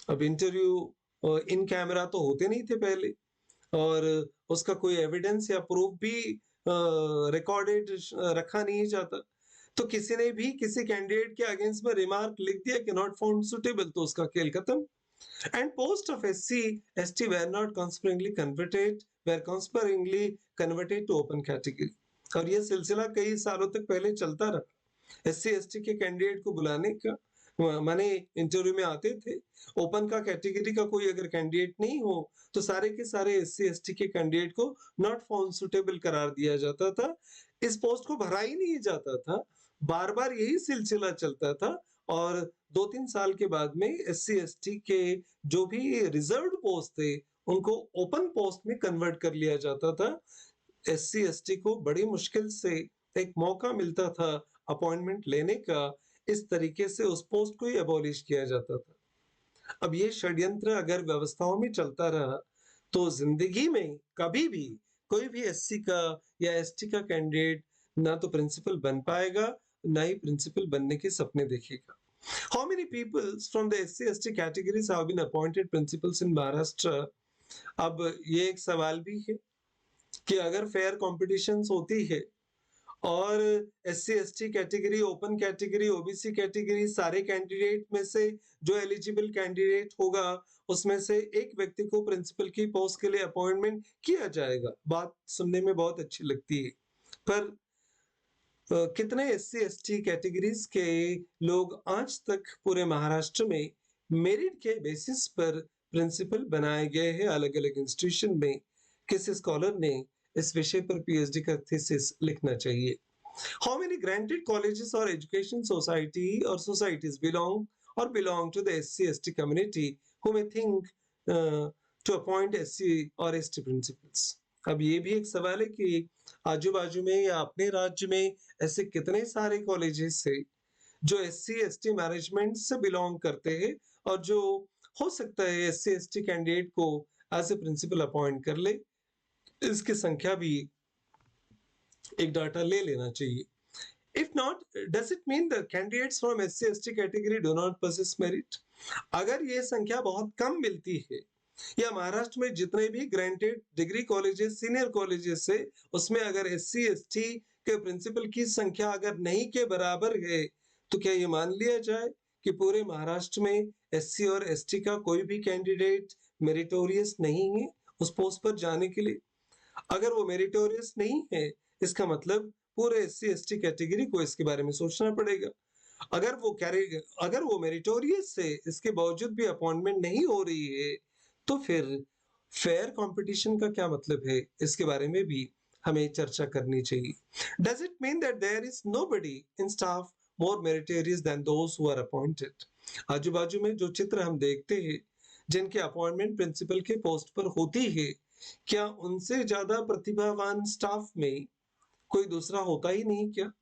अब इंटरव्यू इन कैमरा तो होते नहीं थे पहले, और उसका कोई एविडेंस या प्रूफ भी रिकॉर्डेड रखा नहीं जाता। तो किसी ने भी किसी कैंडिडेट के अगेंस्ट में रिमार्क लिख दिया कि नॉट फाउंड सुटेबल, तो उसका खेल खत्म। And post of SC ST were not conspiringly converted to open category. और ये सिलसिला कई सालों तक पहले चलता रहा, एससी एसटी के कैंडिडेट को बुलाने का, माने इंटरव्यू में आते थे। ओपन का कैटेगरी का कोई अगर कैंडिडेट नहीं हो तो सारे के सारे एससी एसटी के कैंडिडेट को नॉट फाउंड सुटेबल करार दिया जाता था। इस पोस्ट को भरा ही नहीं जाता था। बार-बार यही सिलसिला चलता था और 2-3 साल के बाद में एससी, एसटी के जो भी रिजर्व्ड पोस्ट थे, उनको ओपन पोस्ट में कन्वर्ट कर लिया जाता था। एससी, एसटी को बड़ी मुश्किल से एक मौका मिलता था अपॉइंटमेंट लेने का, इस तरीके से उस पोस्ट को ही अबॉलिश किया जाता था। अब ये षड्यंत्र अगर व्यवस्थाओं में चलता रहा, तो ज़िंदगी में कभी भी कोई भी एससी का या एसटी का कैंडिडेट ना तो प्रिंसिपल बन पाएगा, ना ही प्रिंसिपल बनने के सपने देखेगा। How many people from the SC ST categories have been appointed principals in Maharashtra? अब ये एक सवाल भी है कि अगर फेयर कॉम्पिटिशन्स होती है और SC ST category, open category, OBC category, सारे कैंडिडेट में से जो एलिजिबल कैंडिडेट होगा, उसमें से एक व्यक्ति को प्रिंसिपल की पोस्ट के लिए अपॉइंटमेंट किया जाएगा। बात सुनने में बहुत अच्छी लगती है, पर कितने एससी एसटी कैटेगरीज के लोग आज तक पूरे महाराष्ट्र में मेरिट के बेसिस पर प्रिंसिपल बनाए गए हैं अलग-अलग इंस्टीट्यूशन में? किसी स्कॉलर ने इस विषय पर पीएचडी का थीसिस लिखना चाहिए। How many granted colleges or education society or societies belong to the SC ST community who may think to appoint SC or ST principals? अब ये भी एक सवाल है कि आजू-बाजू में या अपने राज्य में ऐसे कितने सारे कॉलेजेस है जो एससी एसटी मैनेजमेंट से बिलोंग करते हैं और जो हो सकता है एससी एसटी कैंडिडेट को एज ए प्रिंसिपल अपॉइंट कर ले। इसकी संख्या भी एक डाटा ले लेना चाहिए। If not, does it mean the candidates from SC ST category do not possess merit? अगर ये संख्या बहुत कम मिलती है या महाराष्ट्र में जितने भी granted degree colleges, senior colleges है, उसमें अगर एससी एसटी के प्रिंसिपल की संख्या अगर नहीं के बराबर है, तो क्या ये मान लिया जाए कि पूरे महाराष्ट्र में एससी और एसटी का कोई भी कैंडिडेट मेरिटोरियस नहीं है उस पोस्ट पर जाने के लिए? अगर वो मेरिटोरियस नहीं है, इसका मतलब पूरे एससी एसटी कैटेगरी को इसके बारे में सोचना पड़ेगा। अगर वो मेरिटोरियस है, इसके बावजूद भी अपॉइंटमेंट नहीं हो रही है, तो फिर फेयर कंपटीशन का क्या मतलब है? इसके बारे में भी हमें चर्चा करनी चाहिए। Does it mean that there is nobody in staff more meritorious than those who are appointed? आजू-बाजू में जो चित्र हम देखते हैं, जिनके अपॉइंटमेंट प्रिंसिपल के पोस्ट पर होती है, क्या उनसे ज्यादा प्रतिभावान स्टाफ में कोई दूसरा होता ही नहीं क्या?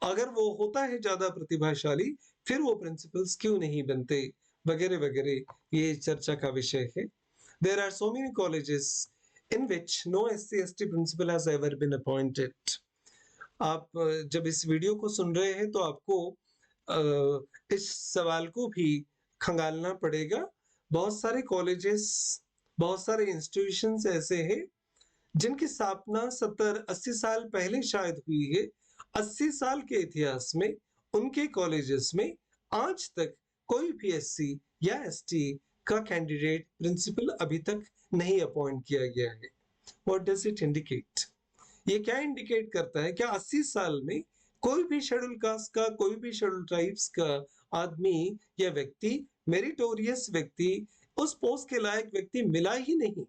अगर वो होता है ज्यादा प्रतिभाशाली, फिर वो प्रिंसिपल्स क्यों नहीं बनते? वगैरह वगैरह ये चर्चा का विषय है। There are so many colleges in which no SC/ST principal has ever been appointed. आप जब इस वीडियो को सुन रहे हैं तो आपको इस सवाल को भी खंगालना पड़ेगा। बहुत सारे कॉलेजेस, बहुत सारे इंस्टीट्यूशंस ऐसे हैं जिनकी स्थापना 70-80 साल पहले शायद हुई है। 80 साल के इतिहास में उनके कॉलेजेस में आज तक कोई भी एससी या एसटी का कैंडिडेट प्रिंसिपल अभी तक नहीं अपॉइंट किया गया है। What does it indicate? ये क्या इंडिकेट करता है? क्या 80 साल में कोई भी शेड्यूल कास्ट का, कोई भी शेड्यूल ट्राइब्स का आदमी या व्यक्ति, मेरिटोरियस व्यक्ति, उस पोस्ट के लायक व्यक्ति मिला ही नहीं?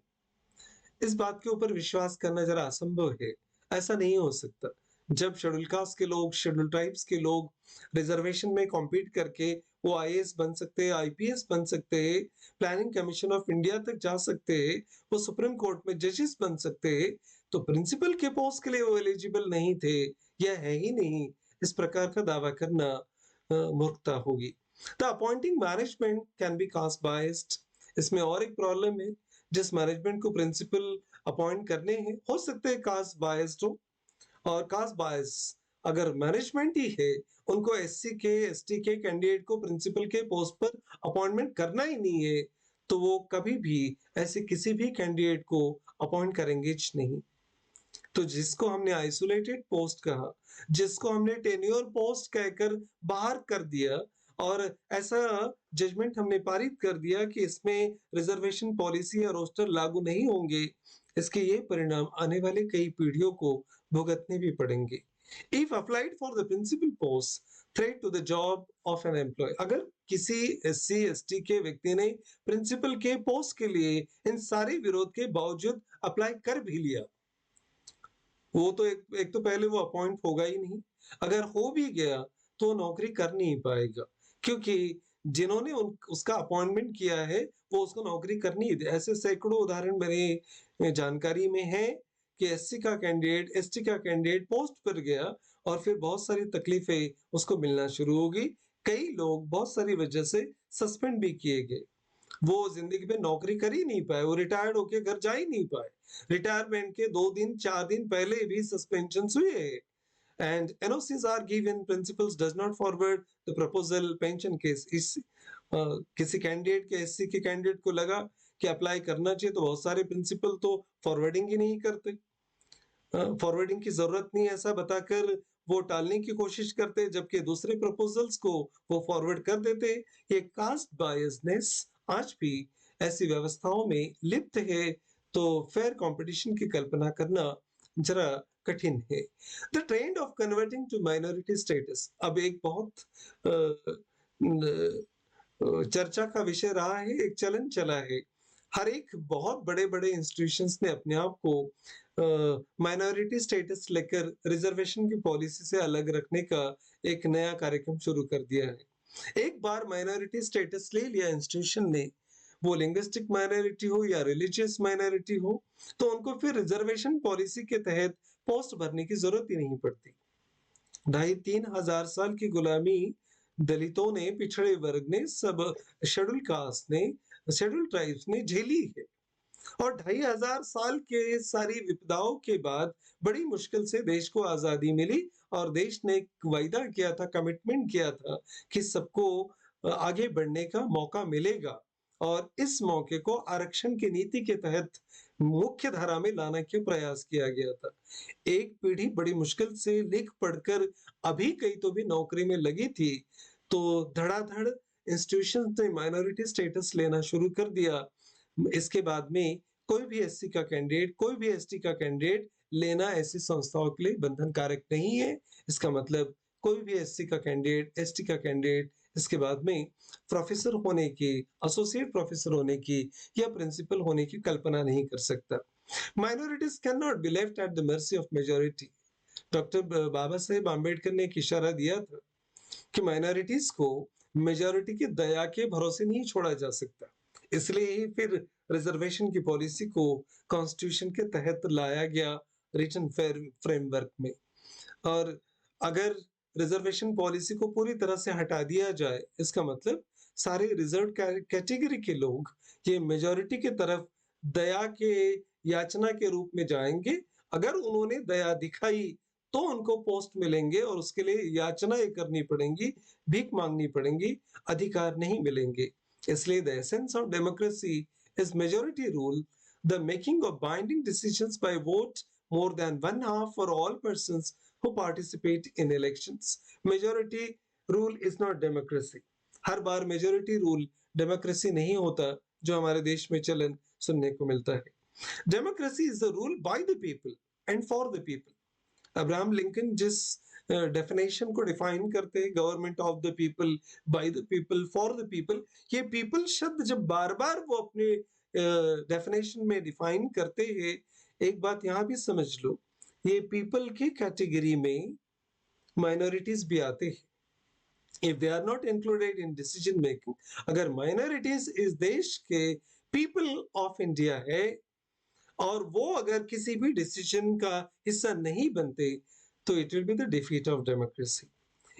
इस बात के ऊपर विश्वास करना जरा असंभव है। ऐसा नहीं हो सकता। जब शेड्यूल कास्ट के लोग, शेड्यूल ट्राइब्स के लोग रिजर्वेशन में कॉम्पीट करके वो आईएएस बन सकते हैं, आईपीएस बन सकते हैं, प्लानिंग कमीशन ऑफ इंडिया तक जा सकते हैं, वो सुप्रीम कोर्ट में जजेस बन सकते हैं, तो प्रिंसिपल के पोस्ट के लिए वो एलिजिबल नहीं थे या है ही नहीं, इस प्रकार का दावा करना मूर्खता होगी। The appointing management can be caste biased. इसमें और एक प्रॉब्लम है, जिस मैनेजमेंट को प्रिंसिपल अपॉइंट करने हैं, हो सकते हैं कास्ट बायस्ड हो, और कास्ट बायस अगर मैनेजमेंट ही है, उनको एससी के, एसटी के कैंडिडेट को प्रिंसिपल के पोस्ट पर अपॉइंटमेंट करना ही नहीं है, तो वो कभी भी ऐसे किसी भी कैंडिडेट को अपॉइंट करेंगे नहीं। तो जिसको हमने आइसोलेटेड पोस्ट कहा, जिसको हमने टेन्योर पोस्ट कहकर बाहर कर दिया, और ऐसा जजमेंट हमने पारित कर दिया कि इसमें रिजर्वेशन पॉलिसी या रोस्टर लागू नहीं होंगे, इसके ये परिणाम आने वाले कई पीढ़ियों को भुगतने भी पड़ेंगे। If applied for the principal post, threat to the job of an employee. अगर किसी एससी एसटी के व्यक्ति ने प्रिंसिपल के पोस्ट के लिए इन सारे विरोध के बावजूद अप्लाई कर भी लिया, वो तो एक तो पहले वो अपॉइंट होगा ही नहीं। अगर हो भी गया तो वो नौकरी कर नहीं पाएगा, क्योंकि जिन्होंने उसका अपॉइंटमेंट किया है वो उसको नौकरी करनी ही दे। ऐसे सैकड़ों उदाहरण मेरे जानकारी में है कि एससी का कैंडिडेट, एसटी का कैंडिडेट पोस्ट पर गया और फिर बहुत सारी तकलीफें उसको मिलना शुरू हो गई। कई लोग बहुत सारी वजह से सस्पेंड भी किए गए। वो जिंदगी में नौकरी कर ही नहीं पाए, वो रिटायर्ड होके घर जा ही नहीं पाए। रिटायरमेंट के 2 दिन 4 दिन पहले भी सस्पेंशंस हुए and NOCs are given, principals does not forward the proposal pension case. इस किसी कैंडिडेट के, एससी के कैंडिडेट को लगा कि अप्लाई करना चाहिए, तो बहुत सारे प्रिंसिपल तो फॉरवर्डिंग ही नहीं करते। फॉरवर्डिंग की जरूरत नहीं है ऐसा बताकर वो टालने की कोशिश करते, जबकि दूसरे प्रपोजल्स को वो फॉरवर्ड कर देते। ये कास्ट बायसनेस आज भी ऐसी व्यवस्थाओं में लिप्त है, तो फेयर कंपटीशन की कल्पना करना जरा कठिन है। The trend of converting to minority status अब एक बहुत चर्चा का विषय रहा है, एक चलन चला है। हर एक बहुत बड़े-बड़े इंस्टीट्यूशंस ने अपने आप को माइनॉरिटी स्टेटस लेकर रिजर्वेशन की पॉलिसी से अलग रखने का एक नया कार्यक्रम शुरू कर दिया है। एक बार माइनॉरिटी स्टेटस ले लिया इंस्टीट्यूशन ने, वो लिंग्विस्टिक माइनॉरिटी हो या रिलीजियस माइनॉरिटी हो, तो उनको फिर रिजर्वेशन पॉलिसी के तहत पोस्ट भरने की जरूरत ही नहीं पड़ती। 2,500-3,000 साल की गुलामी दलितों ने, पिछड़े वर्ग ने, सब शेड्यूल कास्ट ने, शेड्यूल ट्राइब्स ने झेली है। और 2,500 साल के सारी विपदाओं के बाद बड़ी मुश्किल से देश को आजादी मिली और देश ने एक वायदा किया था, कमिटमेंट किया था कि सबको आगे बढ़ने का मौका मिलेगा, और इस मौके को आरक्षण की नीति के तहत मुख्य धारा में लाने के प्रयास किया गया था। एक पीढ़ी बड़ी मुश्किल से लिख पढ़कर अभी कहीं तो भी नौकरी में लगी थी, तो धड़ाधड़ इंस्टीट्यूशन ने माइनॉरिटी स्टेटस लेना शुरू कर दिया। इसके बाद में कोई भी एससी का कैंडिडेट, कोई भी एसटी का कैंडिडेट लेना ऐसी संस्थाओं के लिए बंधन कारक नहीं है। इसका मतलब कोई भी एससी का कैंडिडेट, एसटी का कैंडिडेट इसके बाद में प्रोफेसर होने की, एसोसिएट प्रोफेसर होने की या प्रिंसिपल होने की कल्पना नहीं कर सकता। Minorities can not be left at the mercy of majority. Doctor Baba Saheb Ambedkar ने एक इशारा दिया था कि माइनॉरिटीज को मेजॉरिटी की दया के भरोसे नहीं छोड़ा जा सकता। इसलिए ही फिर रिजर्वेशन की पॉलिसी को कॉन्स्टिट्यूशन के तहत लाया गया रिटन फ्रेमवर्क में। और अगर रिजर्वेशन पॉलिसी को पूरी तरह से हटा दिया जाए, इसका मतलब सारे रिजर्व कैटेगरी के लोग ये मेजॉरिटी की तरफ दया के, याचना के रूप में जाएंगे। अगर उन्होंने दया दिखाई तो उनको पोस्ट मिलेंगे और उसके लिए याचनाएं करनी पड़ेंगी, भीख मांगनी पड़ेंगी, अधिकार नहीं मिलेंगे। इसलिए the essence of democracy is majority rule, the making of binding decisions bye vote more than one half for all persons who participate in elections. Majority rule is not democracy. Her bar majority rule democracy नहीं होता, जो हमारे देश में चलन सुनने को मिलता है। Democracy is the rule by the people and for the people. Abraham Lincoln जिस डेफिनेशन को डिफाइन करते हैं, government of the people, by the people, for the people, ये पीपल शब्द जब बार बार वो अपने डेफिनेशन में डिफाइन करते हैं, एक बात यहां भी समझ लो, ये पीपल की कैटेगरी में माइनॉरिटीज भी आते हैं। If they are not included in decision making, अगर माइनॉरिटीज इस देश के पीपल ऑफ इंडिया है और वो अगर किसी भी डिसीजन का हिस्सा नहीं बनते, तो it will be the defeat of democracy.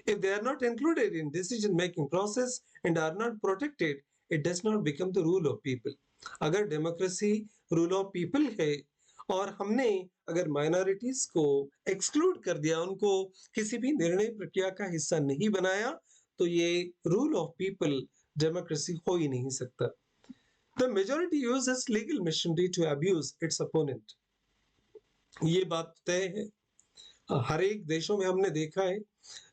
If they are not included in decision making process and are not protected, it does not become the rule of people. अगर डेमोक्रेसी रूल ऑफ पीपल है और हमने अगर minorities को exclude कर दिया, उनको किसी भी निर्णय प्रक्रिया का हिस्सा नहीं बनाया, तो ये रूल ऑफ पीपल डेमोक्रेसी हो ही नहीं सकता। The majority uses legal machinery to abuse its opponent. ये बात तय है, हर एक देशों में हमने देखा है,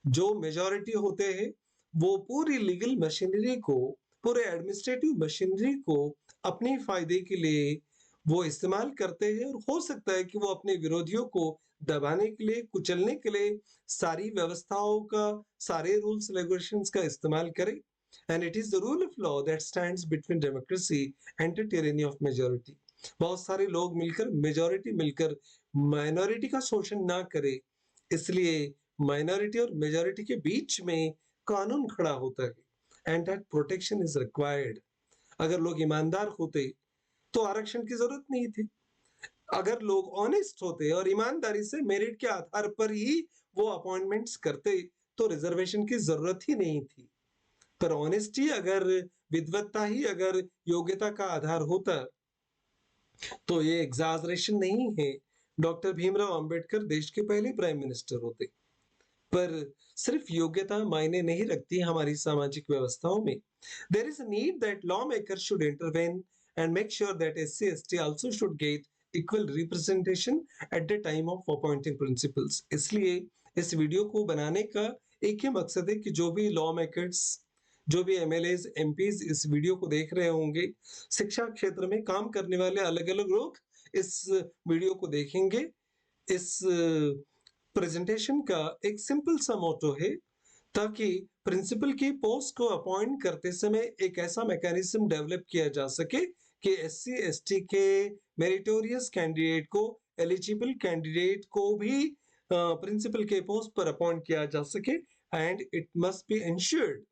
जो मेजॉरिटी होते हैं वो पूरी लीगल मशीनरी को, पूरे एडमिनिस्ट्रेटिव मशीनरी को अपने फायदे के लिए वो इस्तेमाल करते हैं, और हो सकता है कि वो अपने विरोधियों को दबाने के लिए, कुचलने के लिए सारी व्यवस्थाओं का, सारे रूल्स रेगुलेशंस का इस्तेमाल करें। And it is the rule of law that stands between democracy and the tyranny of majority. बहुत सारे लोग मिलकर, मेजॉरिटी मिलकर माइनॉरिटी का शोषण ना करे, इसलिए माइनॉरिटी और मेजॉरिटी के बीच में कानून खड़ा होता है and that protection is required. अगर लोग ईमानदार होते तो आरक्षण की जरूरत नहीं थी। अगर लोग ऑनेस्ट होते और ईमानदारी से मेरिट के आधार पर ही वो अपॉइंटमेंट्स करते तो रिजर्वेशन की जरूरत ही नहीं थी। पर ऑनेस्टी अगर, विद्वत्ता ही अगर योग्यता का आधार होता तो ये एग्जाजरेशन नहीं है, डॉक्टर भीमराव अंबेडकर देश के पहले प्राइम मिनिस्टर होते। पर सिर्फ योग्यता मायने नहीं रखती हमारी सामाजिक व्यवस्थाओं में। There is a need that law maker should intervene and make sure that SC ST also should get equal representation at the time of appointing principals. इसलिए इस वीडियो को बनाने का एक ही मकसद है कि जो भी लॉ मेकर्स, जो भी एमएलएज एमपीज इस वीडियो को देख रहे होंगे, शिक्षा क्षेत्र में काम करने वाले अलग अलग लोग इस वीडियो को देखेंगे। इस प्रेजेंटेशन का एक सिंपल सा मोटो है ताकि प्रिंसिपल की पोस्ट को अपॉइंट करते समय एक ऐसा मैकेनिज्म डेवलप किया जा सके कि एससी एसटी के मेरिटोरियस कैंडिडेट को, एलिजिबल कैंडिडेट को भी प्रिंसिपल के पोस्ट पर अपॉइंट किया जा सके and it must be insured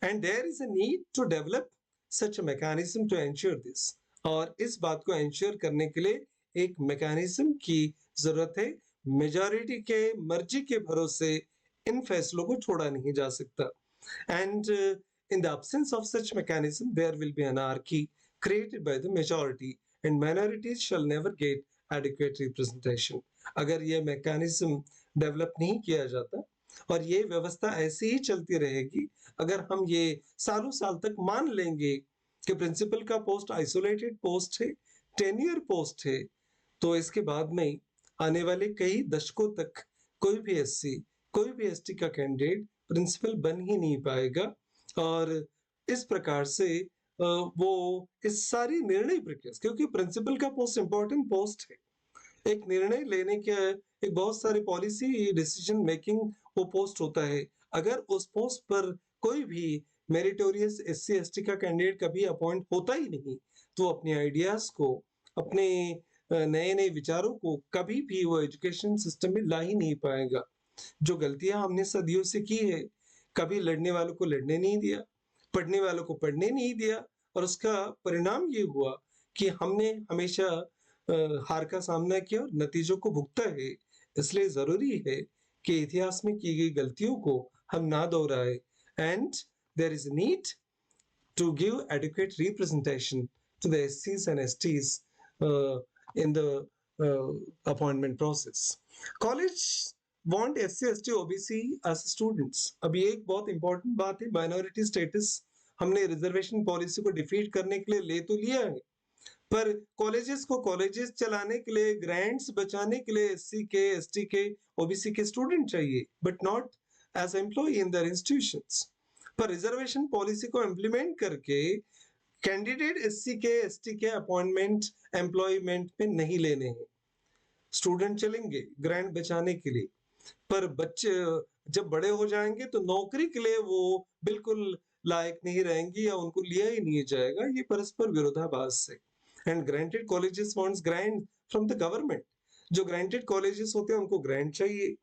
and there is a need to develop such a mechanism to ensure this। और इस बात को इंश्योर करने के लिए एक मैकेनिज्म की जरूरत है। मेजॉरिटी के मर्जी के भरोसे इन फैसलों को छोड़ा नहीं जा सकता। And in the absence of such mechanism there will be anarchy created by the majority and minorities shall never get adequate representation। अगर ये मैकेनिज्म डेवलप नहीं किया जाता और ये व्यवस्था ऐसे ही चलती रहेगी, अगर हम ये सालों साल तक मान लेंगे कि प्रिंसिपल का पोस्ट आइसोलेटेड पोस्ट है, टेन्योर पोस्ट है, तो इसके बाद में आने वाले कई दशकों तक कोई भी एससी, कोई भी एसटी का कैंडिडेट प्रिंसिपल बन ही नहीं पाएगा। और इस प्रकार से वो इस सारी निर्णय प्रक्रिया, क्योंकि प्रिंसिपल का पोस्ट इंपॉर्टेंट पोस्ट है, एक निर्णय लेने के, एक बहुत सारे पॉलिसी डिसीजन मेकिंग वो पोस्ट होता है। अगर उस पोस्ट पर कोई भी मेरिटोरियस एससी एसटी का कैंडिडेट कभी अपॉइंट होता ही नहीं तो अपने आइडियाज को, अपने नए नए विचारों को कभी भी वो एजुकेशन सिस्टम में ला ही नहीं पाएगा। जो गलतियां हमने सदियों से की है, कभी लड़ने वालों को लड़ने नहीं दिया, पढ़ने वालों को पढ़ने नहीं दिया, और उसका परिणाम ये हुआ कि हमने हमेशा हार का सामना किया और नतीजों को भुगता है। इसलिए जरूरी है कि इतिहास में की गई गलतियों को हम ना दोहराए and there is need to give adequate representation to the SCs and STs in the appointment process. College want SC, ST, OBC as students। अभी एक बहुत इंपॉर्टेंट बात है, माइनॉरिटी स्टेटस हमने रिजर्वेशन पॉलिसी को डिफीट करने के लिए ले तो लिया है, पर कॉलेजेस को कॉलेजेस चलाने के लिए, ग्रांट्स बचाने के लिए एससी के, एसटी के, ओबीसी के स्टूडेंट चाहिए, but not as employ in their institutions. पर रिजर्वेशन पॉलिसी को इम्प्लीमेंट करके कैंडिडेट एससी के, एसटी के अपॉइंटमेंट एम्प्लॉयमेंट में नहीं लेने हैं। स्टूडेंट चलेंगे ग्रांट बचाने के लिए, पर बच्चे जब बड़े हो जाएंगे तो नौकरी के लिए वो बिल्कुल लायक नहीं रहेंगे या उनको लिया ही नहीं जाएगा। ये परस्पर विरोधाभास है। And granted colleges wants grant from the government. जो ग्रांटेड कॉलेजेस होते हैं उनको ग्रांट चाहिए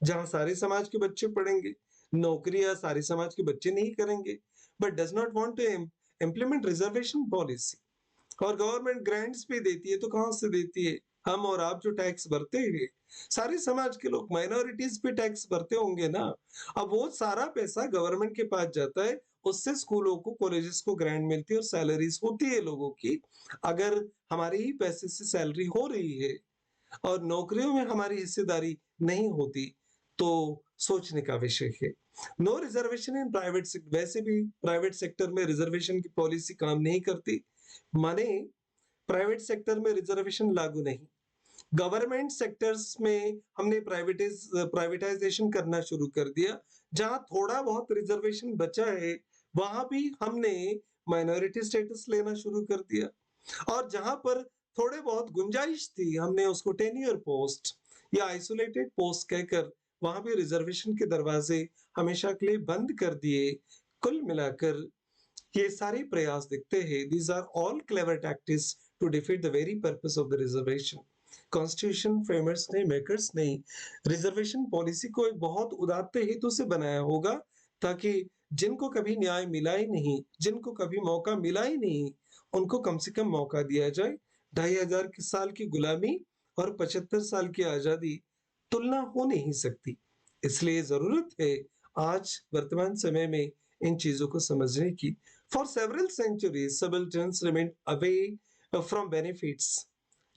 जहां सारे समाज के बच्चे पढ़ेंगे, नौकरियां सारे समाज के बच्चे नहीं करेंगे, but does not want to implement reservation policy. और गवर्नमेंट ग्रांट्स भी देती है तो कहां से देती है? हम और आप जो टैक्स भरते हैं, सारे समाज के लोग, माइनॉरिटीज भी टैक्स भरते होंगे ना। अब वो सारा पैसा गवर्नमेंट के पास जाता है, उससे स्कूलों को, कॉलेजेस को ग्रांट मिलती है और सैलरीज होती है लोगों की। अगर हमारे ही पैसे से सैलरी हो रही है और नौकरियों में हमारी हिस्सेदारी नहीं होती तो सोचने का विषय है। No reservation in private sector. वैसे भी प्राइवेट सेक्टर में रिजर्वेशन की पॉलिसी काम नहीं करती, माने प्राइवेट सेक्टर में रिजर्वेशन लागू नहीं। गवर्नमेंट सेक्टर्स में हमने प्राइवेटाइजेशन करना शुरू कर दिया। जहां थोड़ा बहुत रिजर्वेशन बचा है वहां भी हमने माइनॉरिटी स्टेटस लेना शुरू कर दिया, और जहां पर थोड़े बहुत गुंजाइश थी हमने उसको टेन्योर पोस्ट या आइसोलेटेड पोस्ट कहकर वहां भी रिजर्वेशन के दरवाजे हमेशा के लिए बंद कर दिए। कुल मिलाकर ये सारे प्रयास दिखते हैं, these are all clever tactics to defeat the very purpose of the reservation। Constitution framers ने, मेकर्स ने रिजर्वेशन पॉलिसी को एक बहुत उदात्त हेतु से बनाया होगा, ताकि जिनको कभी न्याय मिला ही नहीं, जिनको कभी मौका मिला ही नहीं, उनको कम से कम मौका दिया जाए। 2500 साल की गुलामी और 75 साल की आजादी तुलना हो नहीं सकती। इसलिए जरूरत है आज वर्तमान समय में इन चीजों को समझने की। For several centuries subalterns remain away from benefits.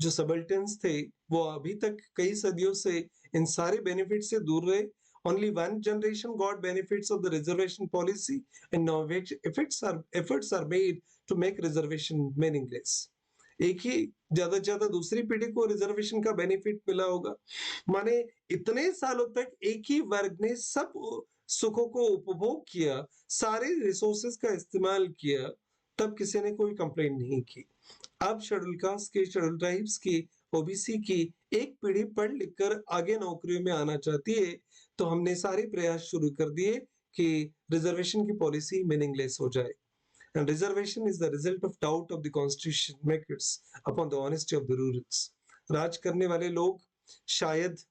जो सबल्टन्स थे वो अभी तक कई सदियों से इन सारे बेनिफिट से दूर रहे। Only one generation got benefits of the reservation policy, and now efforts are made to make reservation meaningless. एक ही ज्यादा से ज्यादा दूसरी पीढ़ी को रिजर्वेशन का बेनिफिट मिला होगा। माने इतने सालों तक एक ही वर्ग ने सब सुखों को उपभोग किया, सारे रिसोर्सेज का इस्तेमाल किया, तब किसी ने कोई कंप्लेंट नहीं की। अब शेड्यूल कास्ट की, शेड्यूल ट्राइब्स की, ओबीसी की एक पीढ़ी पढ़ लिख कर आगे नौकरियों में आना चाहती है, तो हमने सारे प्रयास शुरू कर दिए कि रिजर्वेशन की पॉलिसी मीनिंगलेस हो जाए। And reservation is the result of doubt of the constitution makers upon the honesty of the rulers. राज करने वाले लोग शायद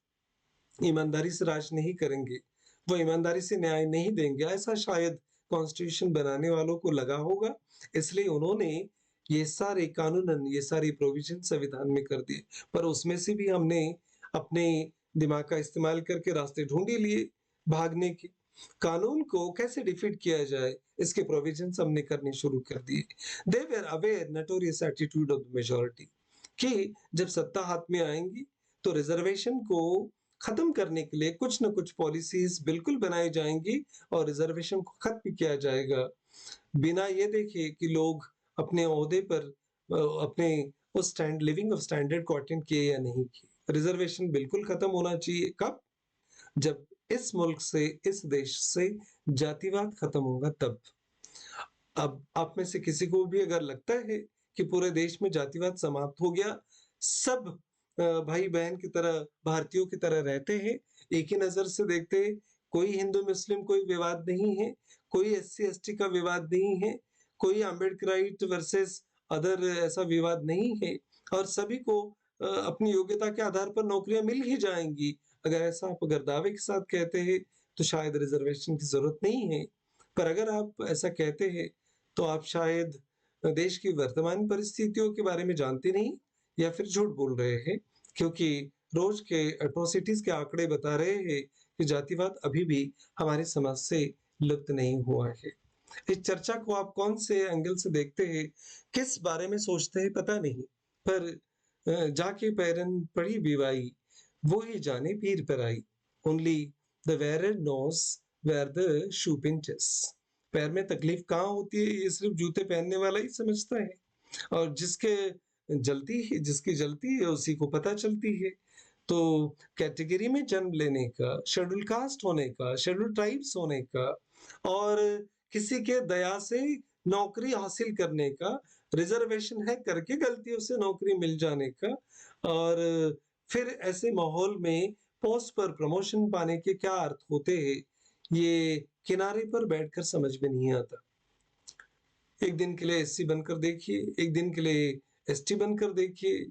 ईमानदारी से राज नहीं करेंगे, वो ईमानदारी से न्याय नहीं देंगे, ऐसा शायद कॉन्स्टिट्यूशन बनाने वालों को लगा होगा। इसलिए उन्होंने ये सारे कानूनन, ये सारी प्रोविजन संविधान में कर दिए। पर उसमें से भी हमने अपने दिमाग का इस्तेमाल करके रास्ते ढूंढ ही लिए भागने के। कानून को कैसे डिफीट किया जाए, इसके प्रोविजंस हमने करने शुरू कर दिए। They were aware notorious attitude of the majority कि जब सत्ता हाथ में आएंगी तो रिजर्वेशन को खत्म करने के लिए कुछ न कुछ पॉलिसीज बिल्कुल बनाई जाएंगी और रिजर्वेशन को खत्म किया जाएगा, बिना ये देखे कि लोग अपने ओहदे पर अपने उस स्टैंड लिविंग ऑफ स्टैंडर्ड को अटेंड किए या नहीं किए। रिजर्वेशन बिल्कुल खत्म होना चाहिए। कब? जब इस मुल्क से, इस देश से जातिवाद खत्म होगा तब। अब आप में से किसी को भी अगर लगता है कि पूरे देश में जातिवाद समाप्त हो गया, सब भाई बहन की तरह, भारतीयों की तरह रहते हैं, एक ही नजर से देखते हैं, कोई हिंदू मुस्लिम कोई विवाद नहीं है, कोई एससी एसटी का विवाद नहीं है, कोई अम्बेडकराइट वर्सेस अदर ऐसा विवाद नहीं है, और सभी को अपनी योग्यता के आधार पर नौकरियां मिल ही जाएंगी, अगर ऐसा आप अगर दावे के साथ कहते हैं तो शायद रिजर्वेशन की जरूरत नहीं है। पर अगर आप ऐसा कहते हैं तो आप शायद देश की वर्तमान परिस्थितियों के बारे में जानते नहीं, या फिर झूठ बोल रहे हैं, क्योंकि रोज के एट्रोसिटीज के आंकड़े बता रहे हैं कि जातिवाद अभी भी हमारे समाज से लुप्त नहीं हुआ है। इस चर्चा को आप कौन से एंगल से देखते हैं, किस बारे में सोचते हैं, पता नहीं, पर जाके पैरन पड़ी बीवाई, वो ही जाने पीर पर आई। Only the wearer knows where the shoe pinches. पैर में तकलीफ कहाँ होती है ये सिर्फ जूते पहनने वाला ही समझता है, और जिसकी जलती है उसी को पता चलती है। तो कैटेगरी में जन्म लेने का, शेड्यूल कास्ट होने का, शेड्यूल ट्राइब्स होने का, और किसी के दया से नौकरी हासिल करने का, रिजर्वेशन है करके गलतियों से नौकरी मिल जाने का, और फिर ऐसे माहौल में पोस्ट पर प्रमोशन पाने के क्या अर्थ होते हैं, ये किनारे पर बैठकर समझ में नहीं आता। एक दिन के लिए एससी बनकर देखिए, एक दिन के लिए एसटी बनकर देखिए,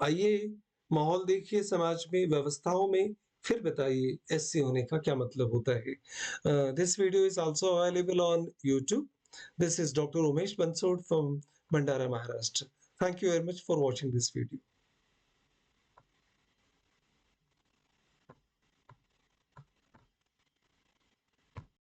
आइए माहौल देखिए समाज में, व्यवस्थाओं में, फिर बताइए एससी होने का क्या मतलब होता है। This video is also available on YouTube. This is doctor Umesh Bansod from Bhandara, Maharashtra. Thank you very much for watching this video.